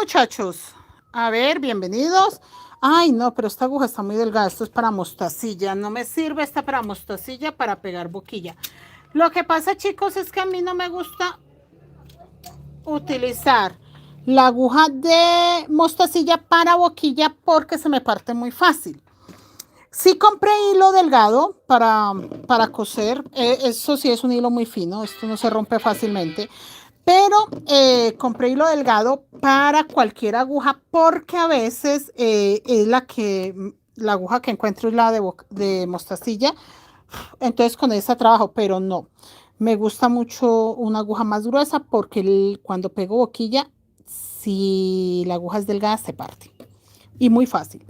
muchachos. A ver, bienvenidos. Ay, no, pero esta aguja está muy delgada. Esto es para mostacilla. No me sirve esta para mostacilla para pegar boquilla. Lo que pasa, chicos, es que a mí no me gusta utilizar la aguja de mostacilla para boquilla porque se me parte muy fácil. Sí compré hilo delgado para coser. Eso sí es un hilo muy fino. Esto no se rompe fácilmente. Pero compré hilo delgado para cualquier aguja porque a veces es la aguja que encuentro es la de mostacilla. Entonces con esa trabajo, pero no. Me gusta mucho una aguja más gruesa porque cuando pego boquilla, si la aguja es delgada, se parte. Y muy fácil.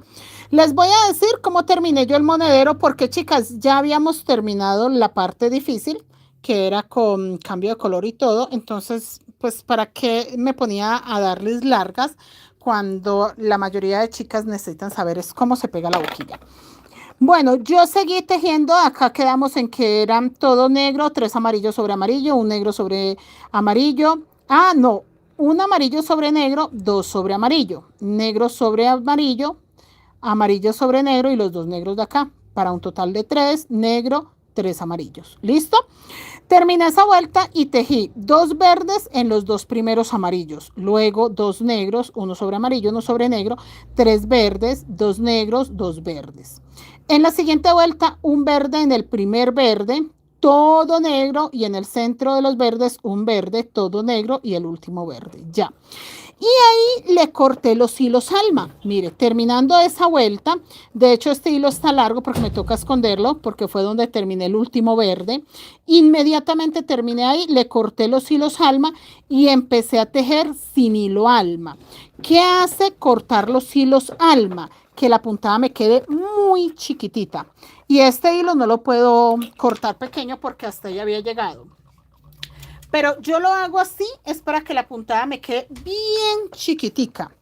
Les voy a decir cómo terminé yo el monedero porque, chicas, ya habíamos terminado la parte difícil, que era con cambio de color y todo. Entonces, pues, ¿para qué me ponía a darles largas cuando la mayoría de chicas necesitan saber es cómo se pega la boquilla? Bueno, yo seguí tejiendo. Acá quedamos en que eran todo negro, 3 amarillos sobre amarillo, un negro sobre amarillo. Ah, no, un amarillo sobre negro, 2 sobre amarillo, negro sobre amarillo, amarillo sobre negro y los 2 negros de acá, para un total de 3 negro, 3 amarillos. ¿Listo? Terminé esa vuelta y tejí 2 verdes en los 2 primeros amarillos, luego 2 negros, uno sobre amarillo, uno sobre negro, 3 verdes, 2 negros, 2 verdes. En la siguiente vuelta, un verde en el primer verde, todo negro, y en el centro de los verdes un verde, todo negro, y el último verde. Ya. Y ahí le corté los hilos alma. Mire, terminando esa vuelta, de hecho este hilo está largo porque me toca esconderlo, porque fue donde terminé el último verde. Inmediatamente terminé ahí, le corté los hilos alma y empecé a tejer sin hilo alma. ¿Qué hace cortar los hilos alma? Que la puntada me quede muy chiquitita. Y este hilo no lo puedo cortar pequeño porque hasta ahí había llegado. Pero yo lo hago así, es para que la puntada me quede bien chiquitica.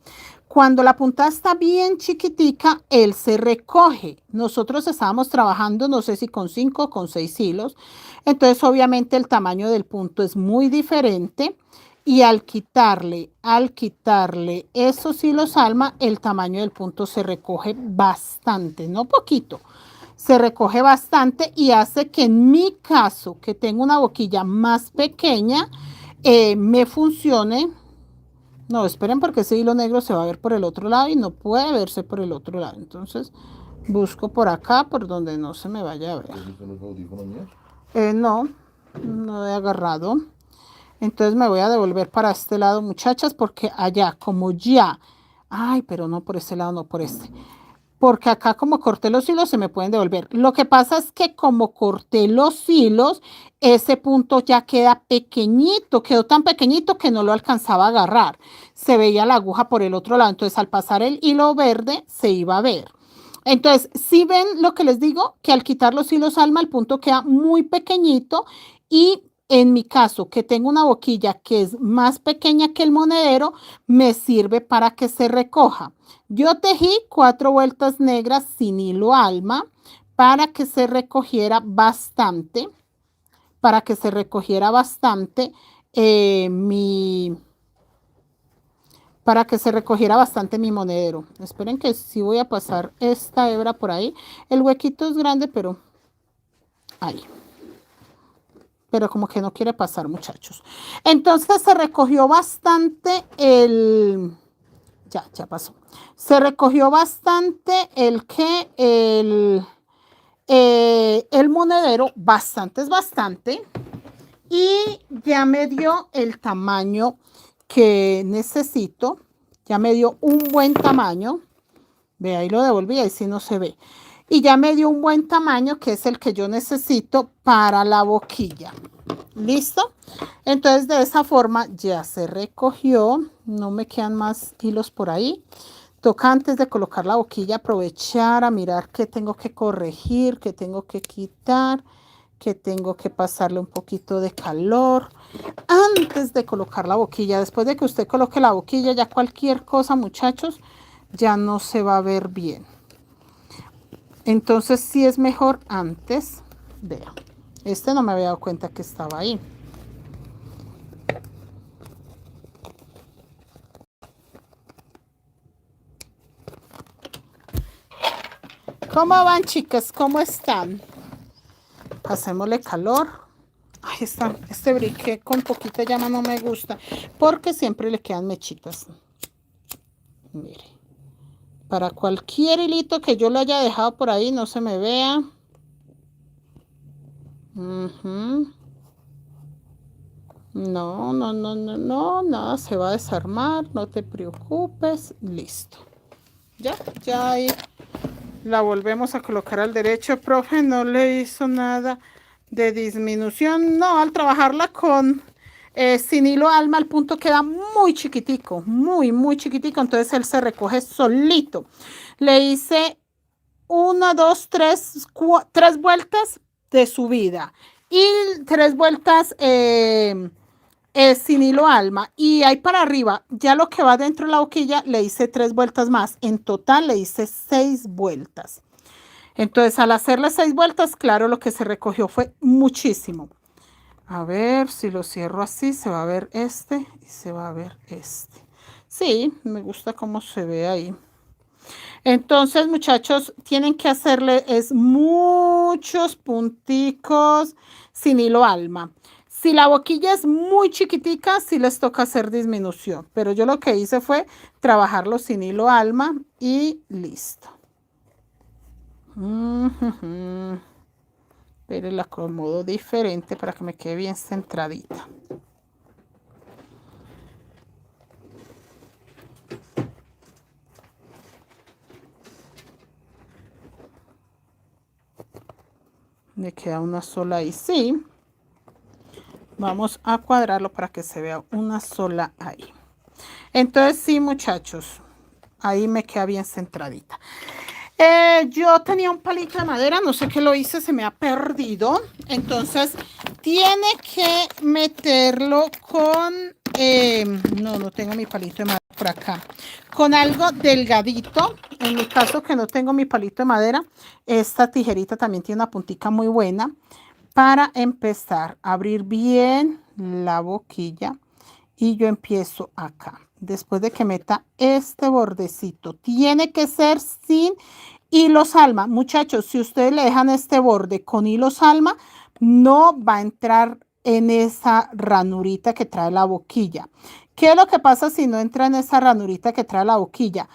Cuando la puntada está bien chiquitica, él se recoge. Nosotros estábamos trabajando, no sé si con 5 o con 6 hilos. Entonces, obviamente, el tamaño del punto es muy diferente. Y al quitarle esos hilos alma, el tamaño del punto se recoge bastante, no poquito. Se recoge bastante y hace que en mi caso, que tengo una boquilla más pequeña, me funcione. No, esperen porque ese hilo negro se va a ver por el otro lado y no puede verse por el otro lado. Entonces busco por acá, por donde no se me vaya a ver. No, no he agarrado. Entonces me voy a devolver para este lado, muchachas, porque allá, como ya... Ay, pero no por este lado, no por este. Porque acá como corté los hilos se me pueden devolver. Lo que pasa es que como corté los hilos, ese punto ya queda pequeñito, quedó tan pequeñito que no lo alcanzaba a agarrar. Se veía la aguja por el otro lado, entonces al pasar el hilo verde se iba a ver. Entonces, si ven lo que les digo, que al quitar los hilos alma, el punto queda muy pequeñito y en mi caso, que tengo una boquilla que es más pequeña que el monedero, me sirve para que se recoja. Yo tejí 4 vueltas negras sin hilo alma para que se recogiera bastante, para que se recogiera bastante para que se recogiera bastante mi monedero. Esperen que sí voy a pasar esta hebra por ahí. El huequito es grande, pero ahí. Pero como que no quiere pasar, muchachos. Entonces se recogió bastante ya pasó. Se recogió bastante el monedero, bastante es bastante. Y ya me dio el tamaño que necesito. Ya me dio un buen tamaño. Ve, ahí lo devolví, ahí sí no se ve. Y ya me dio un buen tamaño, que es el que yo necesito para la boquilla. ¿Listo? Entonces, de esa forma ya se recogió. No me quedan más hilos por ahí. Toca antes de colocar la boquilla aprovechar a mirar qué tengo que corregir, qué tengo que quitar, que tengo que pasarle un poquito de calor antes de colocar la boquilla. Después de que usted coloque la boquilla, ya cualquier cosa, muchachos, ya no se va a ver bien. Entonces sí es mejor antes. Vea, este no me había dado cuenta que estaba ahí. ¿Cómo van, chicas? ¿Cómo están? Pasémosle calor. Ay, este briquet con poquita llama no me gusta porque siempre le quedan mechitas. Mire, para cualquier hilito que yo lo haya dejado por ahí no se me vea. No, nada se va a desarmar, no te preocupes, listo. Ya ahí la volvemos a colocar al derecho, profe, no le hizo nada de disminución, no, al trabajarla con sin hilo alma, el punto queda muy chiquitico, muy chiquitico, entonces él se recoge solito. Le hice 1, 2, 3 vueltas de subida y 3 vueltas sin hilo alma, y ahí para arriba, ya lo que va dentro de la boquilla, le hice 3 vueltas más. En total le hice 6 vueltas. Entonces, al hacerle 6 vueltas, claro, lo que se recogió fue muchísimo. A ver, si lo cierro así, se va a ver este y se va a ver este. Sí, me gusta cómo se ve ahí. Entonces, muchachos, tienen que hacerle muchos punticos sin hilo alma. Si la boquilla es muy chiquitica, sí les toca hacer disminución. Pero yo lo que hice fue trabajarlo sin hilo alma y listo. Pero la acomodo diferente para que me quede bien centradita. Me queda una sola ahí, sí. Vamos a cuadrarlo para que se vea una sola ahí. Entonces, sí, muchachos, ahí me queda bien centradita. Yo tenía un palito de madera, no sé qué lo hice, se me ha perdido. Entonces, tiene que meterlo con... no tengo mi palito de madera por acá. Con algo delgadito. En mi caso, que no tengo mi palito de madera, esta tijerita también tiene una puntica muy buena. Para empezar a abrir bien la boquilla, y yo empiezo acá. Después de que meta este bordecito, tiene que ser sin hilos alma. Muchachos, si ustedes le dejan este borde con hilos alma, no va a entrar en esa ranurita que trae la boquilla. ¿Qué es lo que pasa si no entra en esa ranurita que trae la boquilla?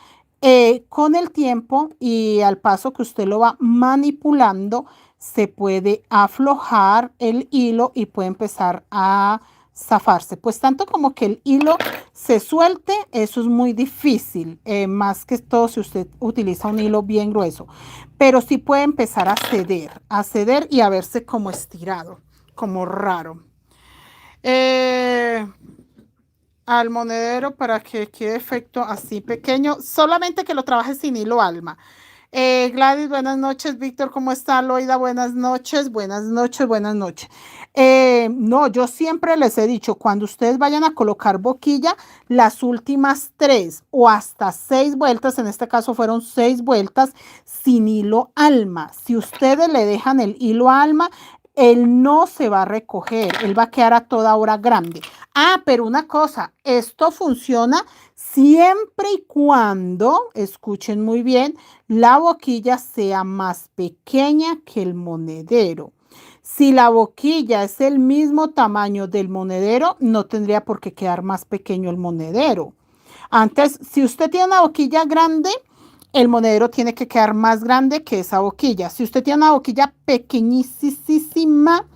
Con el tiempo y al paso que usted lo va manipulando, se puede aflojar el hilo y puede empezar a zafarse. Pues tanto como que el hilo se suelte, eso es muy difícil, más que todo si usted utiliza un hilo bien grueso. Pero sí puede empezar a ceder y a verse como estirado, como raro. Al monedero para que quede efecto así pequeño, solamente que lo trabaje sin hilo alma. Gladys, buenas noches. Víctor, ¿cómo está? Loida, buenas noches, buenas noches, buenas noches. No, yo siempre les he dicho, cuando ustedes vayan a colocar boquilla, las últimas 3 o hasta 6 vueltas, en este caso fueron 6 vueltas, sin hilo alma. Si ustedes le dejan el hilo alma, él no se va a recoger, él va a quedar a toda hora grande. Ah, pero una cosa, esto funciona siempre y cuando, escuchen muy bien, la boquilla sea más pequeña que el monedero. Si la boquilla es el mismo tamaño del monedero, no tendría por qué quedar más pequeño el monedero. Antes, si usted tiene una boquilla grande, el monedero tiene que quedar más grande que esa boquilla. Si usted tiene una boquilla pequeñísima,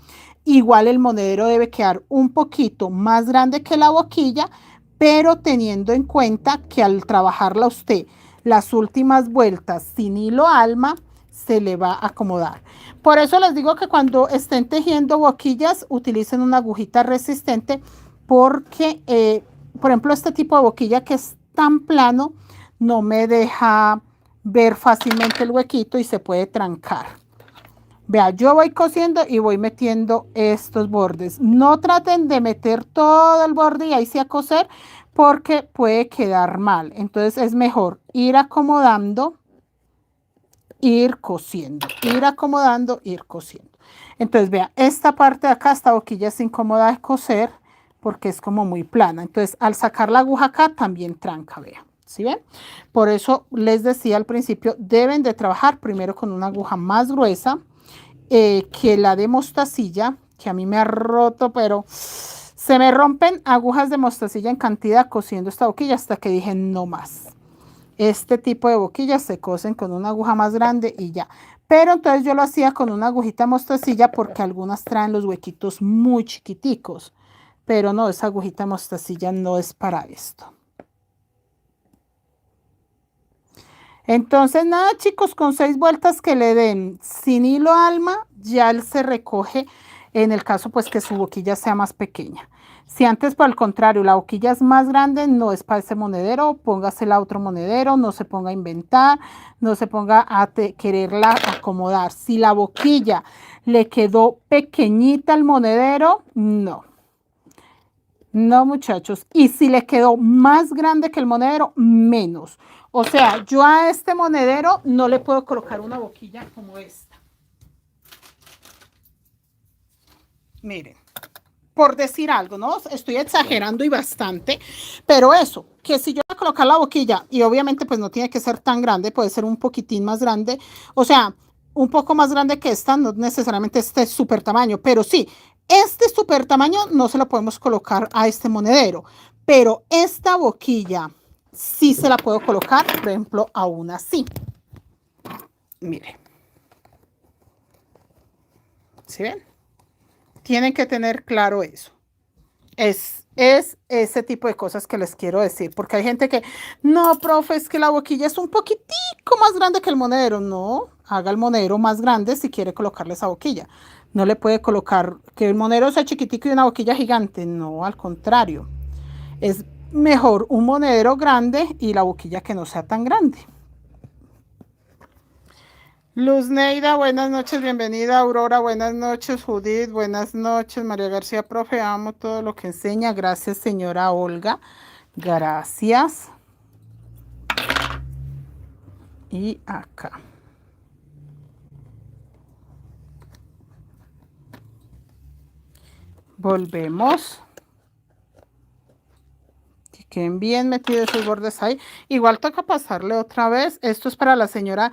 igual el monedero debe quedar un poquito más grande que la boquilla, pero teniendo en cuenta que al trabajarla usted las últimas vueltas sin hilo alma, se le va a acomodar. Por eso les digo que cuando estén tejiendo boquillas, utilicen una agujita resistente, porque, por ejemplo, este tipo de boquilla que es tan plano, no me deja ver fácilmente el huequito y se puede trancar. Vea, yo voy cosiendo y voy metiendo estos bordes. No traten de meter todo el borde y ahí sí a coser, porque puede quedar mal. Entonces es mejor ir acomodando, ir cosiendo, ir acomodando, ir cosiendo. Entonces vea, esta parte de acá, esta boquilla es incómoda de coser porque es como muy plana. Entonces al sacar la aguja acá también tranca, vea. ¿Sí ven? Por eso les decía al principio, deben de trabajar primero con una aguja más gruesa que la de mostacilla, que a mí me ha roto, pero se me rompen agujas de mostacilla en cantidad cosiendo esta boquilla hasta que dije no más. Este tipo de boquillas se cosen con una aguja más grande y ya. Pero entonces yo lo hacía con una agujita mostacilla porque algunas traen los huequitos muy chiquiticos. Pero no, esa agujita mostacilla no es para esto. Entonces, nada, chicos, con 6 vueltas que le den sin hilo alma, ya él se recoge en el caso pues que su boquilla sea más pequeña. Si antes, por el contrario, la boquilla es más grande, no es para ese monedero, póngasela a otro monedero, no se ponga a inventar, no se ponga a quererla acomodar. Si la boquilla le quedó pequeñita al monedero, no. No, muchachos. Y si le quedó más grande que el monedero, menos. O sea, yo a este monedero no le puedo colocar una boquilla como esta. Miren, por decir algo, ¿no? Estoy exagerando y bastante, pero eso, que si yo voy a colocar la boquilla, y obviamente pues no tiene que ser tan grande, puede ser un poquitín más grande, o sea, un poco más grande que esta, no necesariamente este súper tamaño, pero sí, este súper tamaño no se lo podemos colocar a este monedero, pero esta boquilla sí se la puedo colocar, por ejemplo, a una así. Miren. ¿Sí ven? Tienen que tener claro eso. Es ese tipo de cosas que les quiero decir, porque hay gente que, no, profe, es que la boquilla es un poquitico más grande que el monedero. No, haga el monedero más grande si quiere colocarle esa boquilla. No le puede colocar que el monedero sea chiquitico y una boquilla gigante. No, al contrario. Es mejor un monedero grande y la boquilla que no sea tan grande. Luz Neida, buenas noches, bienvenida. Aurora, buenas noches. Judith, buenas noches. María García, profe, amo todo lo que enseña. Gracias, señora Olga. Gracias. Y acá. Volvemos. Que queden bien metidos esos bordes ahí. Igual toca pasarle otra vez. Esto es para la señora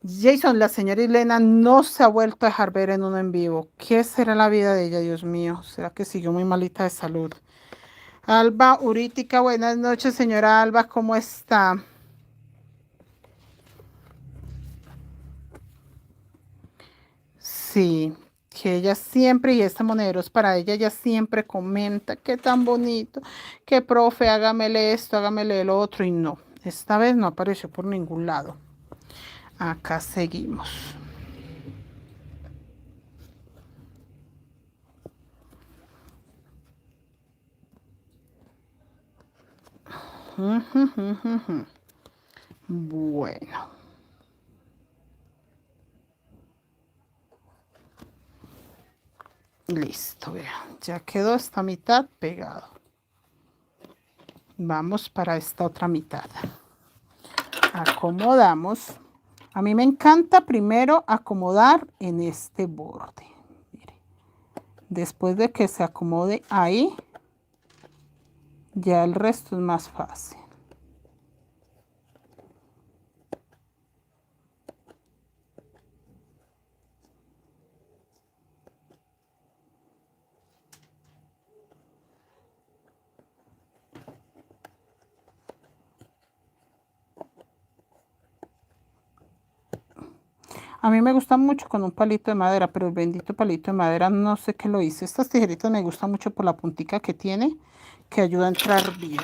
Jason. La señora Elena no se ha vuelto a dejar ver en uno en vivo. ¿Qué será la vida de ella, Dios mío? ¿Será que siguió muy malita de salud? Alba Urítica, buenas noches, señora Alba, ¿cómo está? Sí, que ella siempre, y este monedero es para ella, ella siempre comenta, qué tan bonito, que profe, hágamele esto, hágamele lo otro, y no, esta vez no apareció por ningún lado. Acá seguimos. Bueno. Listo, vean, ya quedó esta mitad pegado. Vamos para esta otra mitad. Acomodamos. A mí me encanta primero acomodar en este borde. Mire. Después de que se acomode ahí, ya el resto es más fácil. A mí me gusta mucho con un palito de madera, pero el bendito palito de madera no sé qué lo hice. Estas tijeritas me gustan mucho por la puntica que tiene, que ayuda a entrar bien.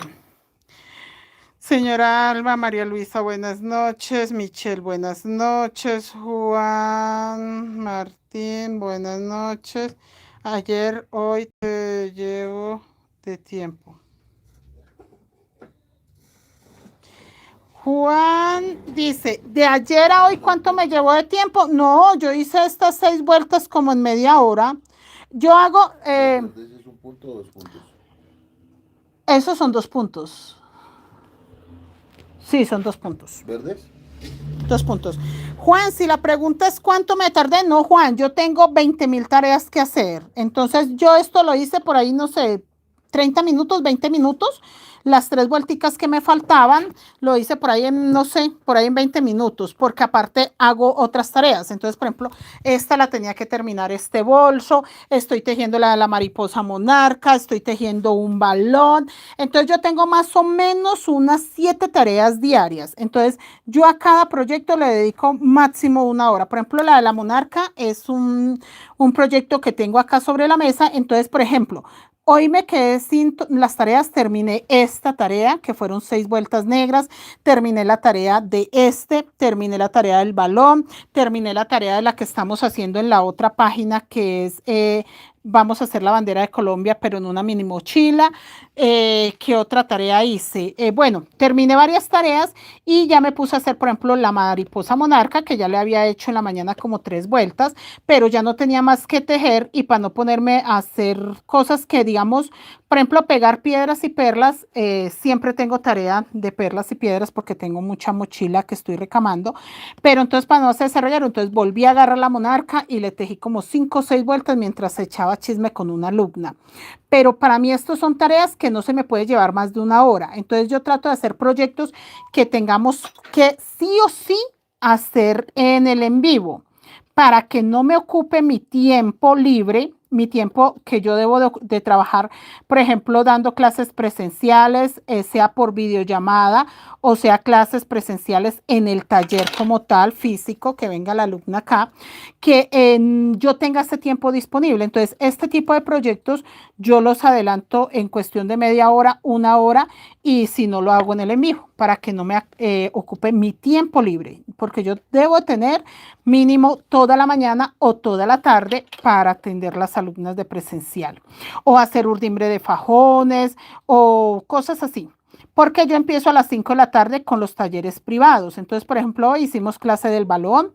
Señora Alba, María Luisa, buenas noches. Michelle, buenas noches. Juan Martín, buenas noches. Ayer, hoy te llevo de tiempo. Juan dice, de ayer a hoy, ¿cuánto me llevó de tiempo? No, yo hice estas 6 vueltas como en media hora. Yo hago... ¿Es un punto o 2 puntos? Esos son 2 puntos. Sí, son 2 puntos. ¿Verdes? 2 puntos. Juan, si la pregunta es cuánto me tardé, no, Juan, yo tengo 20.000 tareas que hacer. Entonces, yo esto lo hice por ahí, no sé, 30 minutos, 20 minutos. las 3 vuelticas que me faltaban, lo hice por ahí en, no sé, por ahí en 20 minutos, porque aparte hago otras tareas. Entonces, por ejemplo, esta la tenía que terminar este bolso, estoy tejiendo la mariposa monarca, estoy tejiendo un balón. Entonces, yo tengo más o menos unas 7 tareas diarias. Entonces, yo a cada proyecto le dedico máximo 1 hora. Por ejemplo, la de la monarca es un proyecto que tengo acá sobre la mesa. Entonces, por ejemplo, hoy me quedé sin las tareas, terminé esta tarea, que fueron 6 vueltas negras, terminé la tarea de terminé la tarea del balón, terminé la tarea de la que estamos haciendo en la otra página, que es, vamos a hacer la bandera de Colombia, pero en una mini mochila. ¿Qué otra tarea hice? Bueno, terminé varias tareas y ya me puse a hacer, por ejemplo, la mariposa monarca, que ya le había hecho en la mañana como 3 vueltas, pero ya no tenía más que tejer y para no ponerme a hacer cosas que, digamos, por ejemplo, pegar piedras y perlas, siempre tengo tarea de perlas y piedras porque tengo mucha mochila que estoy recamando, pero entonces para no hacer ese reguero, entonces volví a agarrar la monarca y le tejí como 5 o 6 vueltas mientras echaba chisme con una alumna. Pero para mí estos son tareas que no se me puede llevar más de 1 hora. Entonces yo trato de hacer proyectos que tengamos que sí o sí hacer en el en vivo para que no me ocupe mi tiempo libre, mi tiempo que yo debo de trabajar, por ejemplo, dando clases presenciales, sea por videollamada o sea clases presenciales en el taller como tal, físico, que venga la alumna acá, que yo tenga este tiempo disponible. Entonces, este tipo de proyectos yo los adelanto en cuestión de media hora, 1 hora, y si no lo hago en el en vivo, para que no me ocupe mi tiempo libre, porque yo debo tener mínimo toda la mañana o toda la tarde para atender las alumnas de presencial o hacer urdimbre de fajones o cosas así. Porque yo empiezo a las 5 de la tarde con los talleres privados. Entonces, por ejemplo, hoy hicimos clase del balón,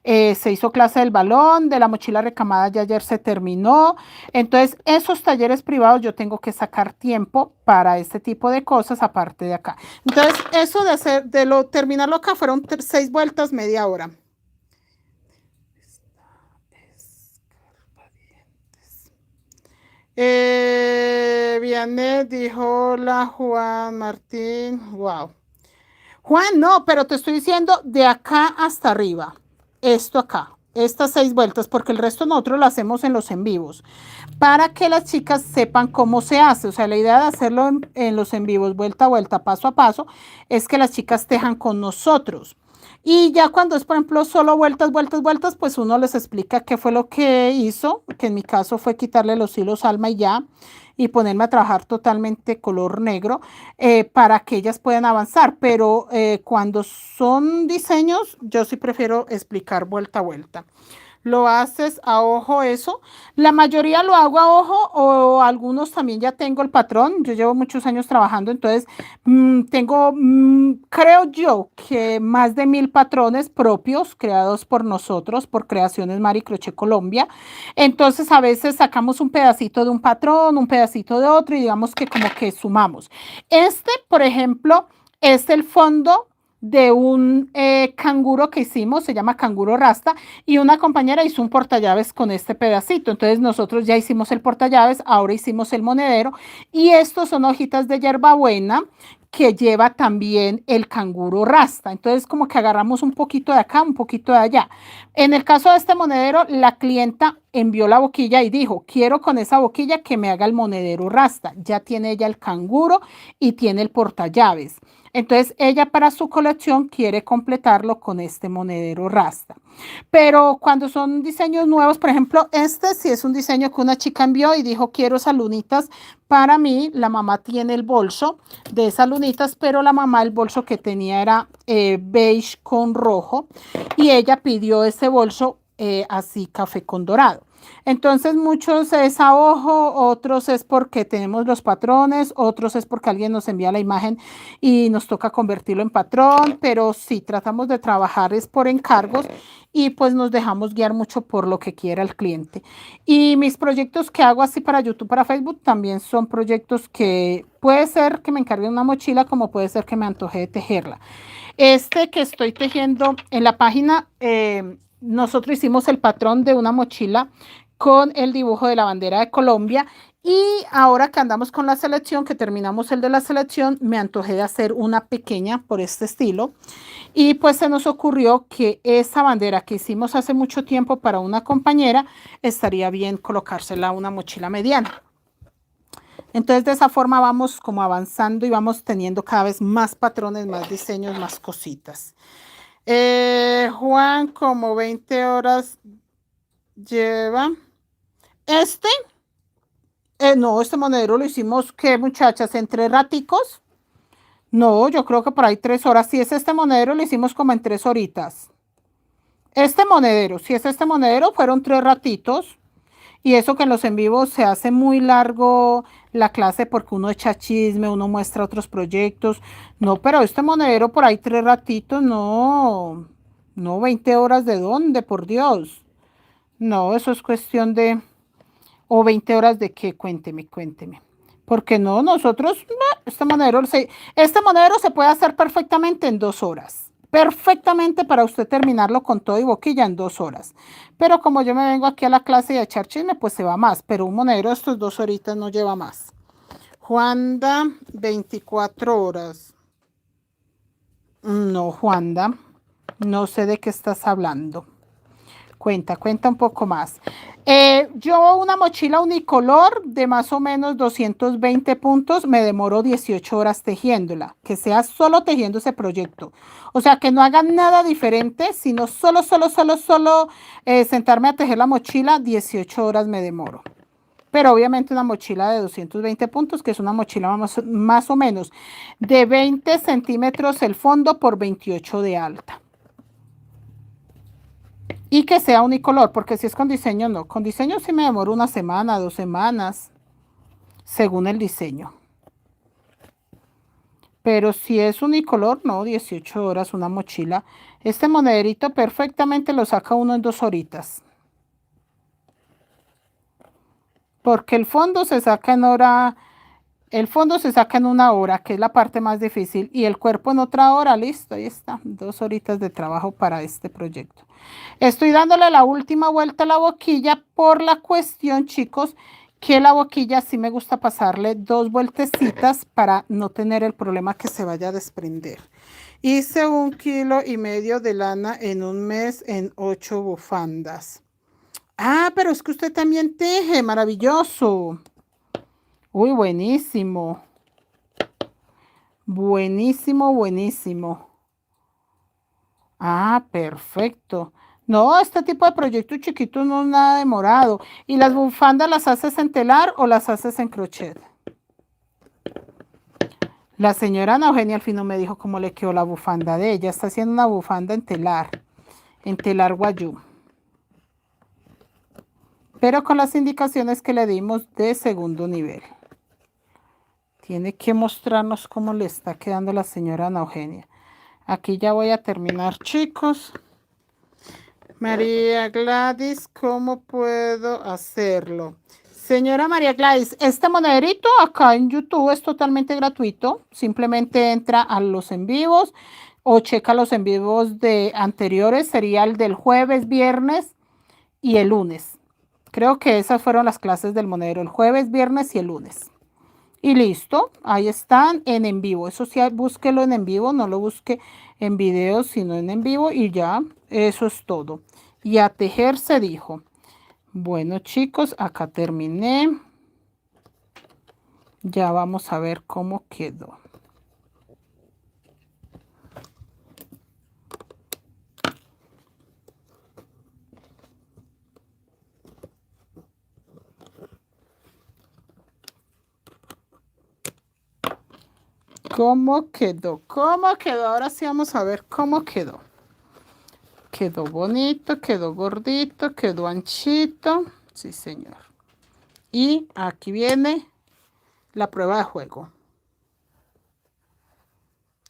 se hizo clase del balón, de la mochila recamada ya ayer se terminó. Entonces, esos talleres privados yo tengo que sacar tiempo para este tipo de cosas aparte de acá. Entonces, eso de hacer, terminarlo acá fueron 6 vueltas, media hora. Vianney dijo, hola Juan Martín, wow. Juan, no, pero te estoy diciendo de acá hasta arriba, esto acá, estas 6 vueltas, porque el resto nosotros lo hacemos en los en vivos, para que las chicas sepan cómo se hace. O sea, la idea de hacerlo en los en vivos, vuelta a vuelta, paso a paso, es que las chicas tejan con nosotros. Y ya cuando es, por ejemplo, solo vueltas, vueltas, vueltas, pues uno les explica qué fue lo que hizo, que en mi caso fue quitarle los hilos alma y ya, y ponerme a trabajar totalmente color negro para que ellas puedan avanzar. Pero cuando son diseños, yo sí prefiero explicar vuelta a vuelta. Lo haces a ojo eso. La mayoría lo hago a ojo o algunos también ya tengo el patrón. Yo llevo muchos años trabajando, entonces tengo, creo yo, que más de 1000 patrones propios creados por nosotros, por Creaciones Mari Crochet Colombia. Entonces a veces sacamos un pedacito de un patrón, un pedacito de otro y digamos que como que sumamos. Por ejemplo, es el fondo de un canguro que hicimos, se llama canguro rasta, y una compañera hizo un portallaves con este pedacito. Entonces nosotros ya hicimos el portallaves, ahora hicimos el monedero, y estos son hojitas de hierbabuena que lleva también el canguro rasta. Entonces como que agarramos un poquito de acá, un poquito de allá. En el caso de este monedero, la clienta envió la boquilla y dijo, quiero con esa boquilla que me haga el monedero rasta. Ya tiene ella el canguro y tiene el portallaves. Entonces ella para su colección quiere completarlo con este monedero rasta. Pero cuando son diseños nuevos, por ejemplo, este sí es un diseño que una chica envió y dijo, quiero esas lunitas para mí. La mamá tiene el bolso de esas lunitas, pero la mamá el bolso que tenía era beige con rojo y ella pidió ese bolso así café con dorado. Entonces muchos es a ojo, otros es porque tenemos los patrones, otros es porque alguien nos envía la imagen y nos toca convertirlo en patrón, pero sí tratamos de trabajar es por encargos y pues nos dejamos guiar mucho por lo que quiera el cliente. Y mis proyectos que hago así para YouTube, para Facebook, también son proyectos que puede ser que me encargue una mochila, como puede ser que me antoje de tejerla. Este que estoy tejiendo en la página, nosotros hicimos el patrón de una mochila con el dibujo de la bandera de Colombia Y ahora que andamos con la selección, que terminamos el de la selección, me antojé de hacer una pequeña por este estilo. Y pues se nos ocurrió que esa bandera que hicimos hace mucho tiempo para una compañera, estaría bien colocársela a una mochila mediana. Entonces de esa forma vamos como avanzando y vamos teniendo cada vez más patrones, más diseños, más cositas. Juan, como 20 horas lleva. Este, no, este monedero lo hicimos, ¿qué muchachas? ¿En 3 raticos? No, yo creo que por ahí 3 horas. Si es este monedero, lo hicimos como en 3 horitas. Este monedero, si es este monedero, fueron 3 ratitos. Y eso que en los en vivos se hace muy largo la clase porque uno echa chisme, uno muestra otros proyectos. No, pero este monedero por ahí 3 ratitos, no. No, 20 horas de dónde, por Dios. No, eso es cuestión de... ¿O 20 horas de qué? Cuénteme, cuénteme. Porque no, nosotros, no, este monedero se puede hacer perfectamente en 2 horas. Perfectamente para usted terminarlo con todo y boquilla en 2 horas. Pero como yo me vengo aquí a la clase y a echar chisme, pues se va más. Pero un monedero estos 2 horitas no lleva más. Juanda, 24 horas. No, Juanda, no sé de qué estás hablando. Cuenta un poco más. Yo una mochila unicolor de más o menos 220 puntos, me demoro 18 horas tejiéndola, que sea solo tejiendo ese proyecto. O sea, que no haga nada diferente, sino solo sentarme a tejer la mochila, 18 horas me demoro. Pero obviamente una mochila de 220 puntos, que es una mochila más o menos de 20 centímetros el fondo por 28 de alta. Y que sea unicolor, porque si es con diseño, no. Con diseño sí me demoro 1 semana, 2 semanas, según el diseño. Pero si es unicolor, no, 18 horas una mochila. Este monederito perfectamente lo saca uno en 2 horitas. Porque el fondo se saca en hora, el fondo se saca en 1 hora, que es la parte más difícil, y el cuerpo en otra hora, listo, ahí está, 2 horitas de trabajo para este proyecto. Estoy dándole la última vuelta a la boquilla por la cuestión, chicos, que la boquilla sí me gusta pasarle 2 vueltecitas para no tener el problema que se vaya a desprender. Hice 1,5 kilos de lana en un mes en 8 bufandas. Ah, pero es que usted también teje, maravilloso. Uy, buenísimo. Buenísimo, buenísimo. Ah, perfecto. No, este tipo de proyectos chiquitos no es nada demorado. ¿Y las bufandas las haces en telar o las haces en crochet? La señora Ana Eugenia al fin no me dijo cómo le quedó la bufanda de ella. Está haciendo una bufanda en telar guayú. Pero con las indicaciones que le dimos de segundo nivel. Tiene que mostrarnos cómo le está quedando la señora Ana Eugenia. Aquí ya voy a terminar, chicos. María Gladys, ¿cómo puedo hacerlo? Señora María Gladys, este monederito acá en YouTube es totalmente gratuito. Simplemente entra a los en vivos o checa los en vivos de anteriores. Sería el del jueves, viernes y el lunes. Creo que esas fueron las clases del monedero, el jueves, viernes y el lunes. Y listo, ahí están en vivo. Eso sí, búsquelo en vivo, no lo busque en video, sino en vivo y ya, eso es todo. Y a tejer se dijo. Bueno, chicos, acá terminé. Ya vamos a ver cómo quedó. ¿Cómo quedó? ¿Cómo quedó? Ahora sí vamos a ver cómo quedó. Quedó bonito, quedó gordito, quedó anchito. Sí, señor. Y aquí viene la prueba de juego.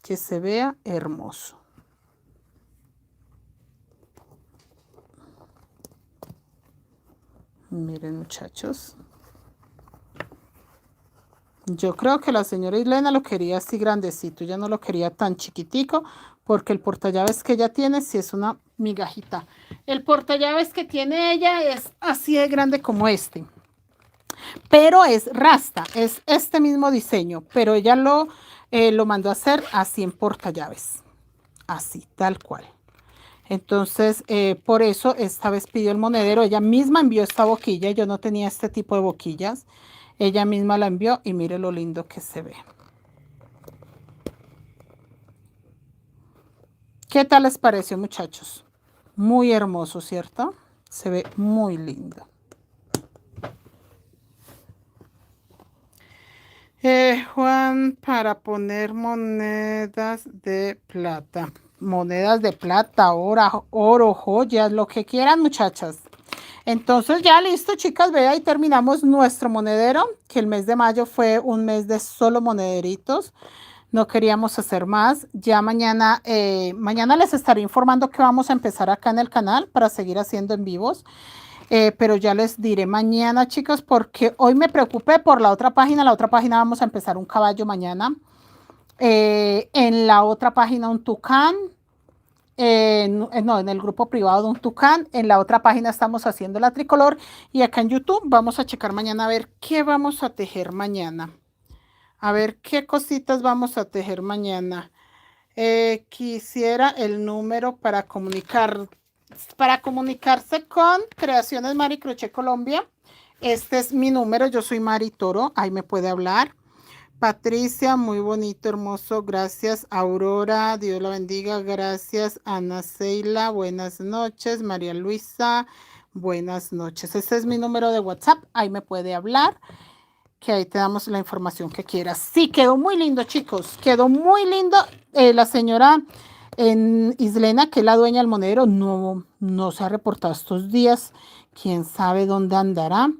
Que se vea hermoso. Miren, muchachos. Yo creo que la señora Islena lo quería así grandecito. Ya no lo quería tan chiquitico porque el portallaves que ella tiene sí es una migajita. El portallaves que tiene ella es así de grande como este. pero es rasta, es este mismo diseño, pero ella lo mandó a hacer así en portallaves, así, tal cual. Entonces, por eso esta vez pidió el monedero, ella misma envió esta boquilla, yo no tenía este tipo de boquillas, ella misma la envió y mire lo lindo que se ve. ¿Qué tal les pareció, muchachos? Muy hermoso, ¿cierto? Se ve muy lindo. Juan, para poner monedas de plata. Monedas de plata, oro, joyas, lo que quieran, muchachas. Entonces ya listo, chicas, vea, y terminamos nuestro monedero, que el mes de mayo fue un mes de solo monederitos. No queríamos hacer más. Ya mañana les estaré informando que vamos a empezar acá en el canal para seguir haciendo en vivos. Pero ya les diré mañana, chicos, porque hoy me preocupé por la otra página. La otra página vamos a empezar un caballo mañana. En la otra página un tucán. No, en el grupo privado de un tucán. En la otra página estamos haciendo la tricolor. Y acá en YouTube vamos a checar mañana a ver qué vamos a tejer mañana. A ver qué cositas vamos a tejer mañana. Quisiera el número para comunicarse con Creaciones Mari Crochet Colombia. Este es mi número, yo soy Mari Toro, ahí me puede hablar. Patricia, muy bonito, hermoso, gracias. Aurora, Dios la bendiga, gracias. Ana Seila, buenas noches. María Luisa, buenas noches. Ese es mi número de WhatsApp, ahí me puede hablar, que ahí te damos la información que quieras. Sí, quedó muy lindo, chicos, quedó muy lindo. La señora Islena, que es la dueña del monedero, no se ha reportado estos días. Quién sabe dónde andará,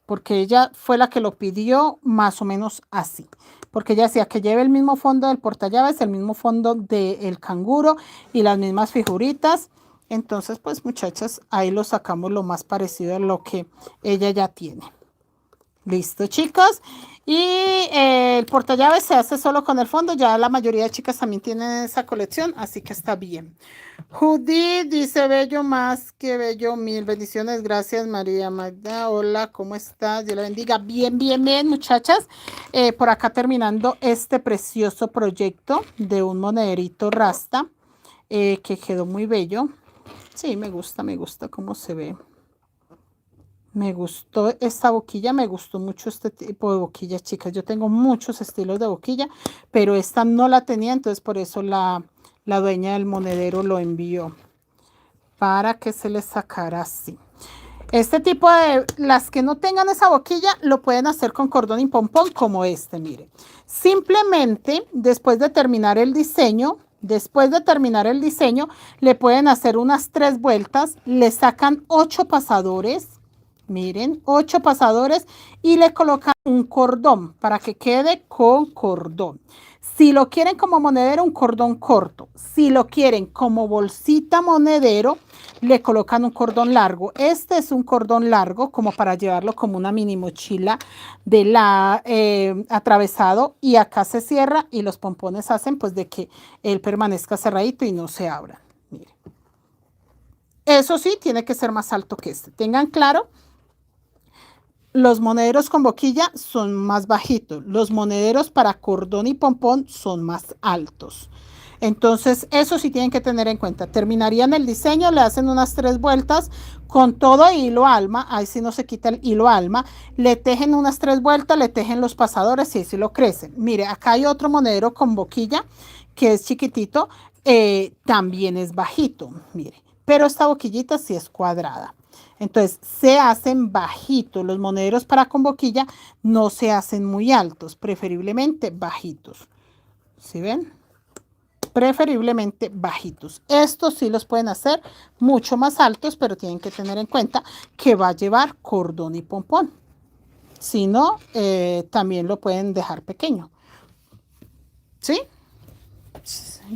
porque ella fue la que lo pidió más o menos así. Porque ella decía que lleve el mismo fondo del portallaves, el mismo fondo del canguro y las mismas figuritas. Entonces, pues muchachas, ahí lo sacamos lo más parecido a lo que ella ya tiene. Listo, chicos. Y el portallaves se hace solo con el fondo. Ya la mayoría de chicas también tienen esa colección, así que está bien. Judith dice, bello más que bello, mil bendiciones. Gracias, María Magda. Hola, ¿cómo estás? Dios la bendiga. Bien, bien, bien, muchachas. Por acá terminando este precioso proyecto de un monederito rasta, que quedó muy bello. Sí, me gusta cómo se ve. Me gustó esta boquilla, me gustó mucho este tipo de boquilla, chicas. Yo tengo muchos estilos de boquilla, pero esta no la tenía, entonces por eso la dueña del monedero lo envió para que se les sacara así. Este tipo de, las que no tengan esa boquilla, lo pueden hacer con cordón y pompón como este, mire. Simplemente, después de terminar el diseño, le pueden hacer unas 3 vueltas, le sacan 8 pasadores. Miren, 8 pasadores y le colocan un cordón para que quede con cordón. Si lo quieren como monedero, un cordón corto. Si lo quieren como bolsita monedero, le colocan un cordón largo. Este es un cordón largo como para llevarlo como una mini mochila de atravesado, y acá se cierra y los pompones hacen pues de que él permanezca cerradito y no se abra. Miren. Eso sí, tiene que ser más alto que este. Tengan claro. Los monederos con boquilla son más bajitos. Los monederos para cordón y pompón son más altos. Entonces, eso sí tienen que tener en cuenta. Terminarían el diseño, le hacen unas 3 vueltas con todo hilo alma. Ahí sí no se quita el hilo alma. Le tejen unas 3 vueltas, le tejen los pasadores y así lo crecen. Mire, acá hay otro monedero con boquilla que es chiquitito. También es bajito, mire. Pero esta boquillita sí es cuadrada. Entonces, se hacen bajitos. Los monederos para con boquilla no se hacen muy altos, preferiblemente bajitos. ¿Sí ven? Preferiblemente bajitos. Estos sí los pueden hacer mucho más altos, pero tienen que tener en cuenta que va a llevar cordón y pompón. Si no, también lo pueden dejar pequeño. ¿Sí?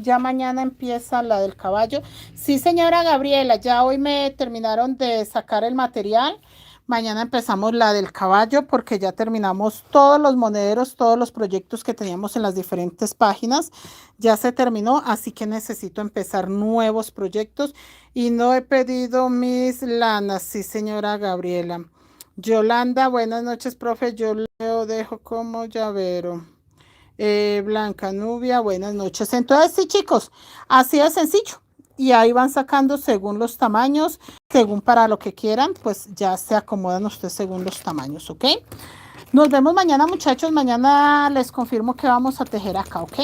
Ya mañana empieza la del caballo. Sí, señora Gabriela, ya hoy me terminaron de sacar el material. Mañana empezamos la del caballo porque ya terminamos todos los monederos, todos los proyectos que teníamos en las diferentes páginas. Ya se terminó, así que necesito empezar nuevos proyectos y no he pedido mis lanas. Sí, señora Gabriela. Yolanda, buenas noches, profe. Yo lo dejo como llavero. Blanca Nubia, buenas noches. Entonces, sí, chicos, así de sencillo. Y ahí van sacando según los tamaños, según para lo que quieran, pues ya se acomodan ustedes según los tamaños, ¿ok? Nos vemos mañana, muchachos. Mañana les confirmo que vamos a tejer acá, ¿ok?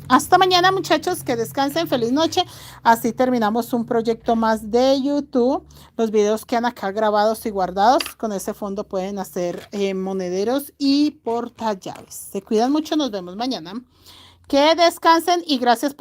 Hasta mañana, muchachos. Que descansen. Feliz noche. Así terminamos un proyecto más de YouTube. Los videos quedan acá grabados y guardados. Con ese fondo pueden hacer monederos y portallaves. Se cuidan mucho. Nos vemos mañana. Que descansen y gracias por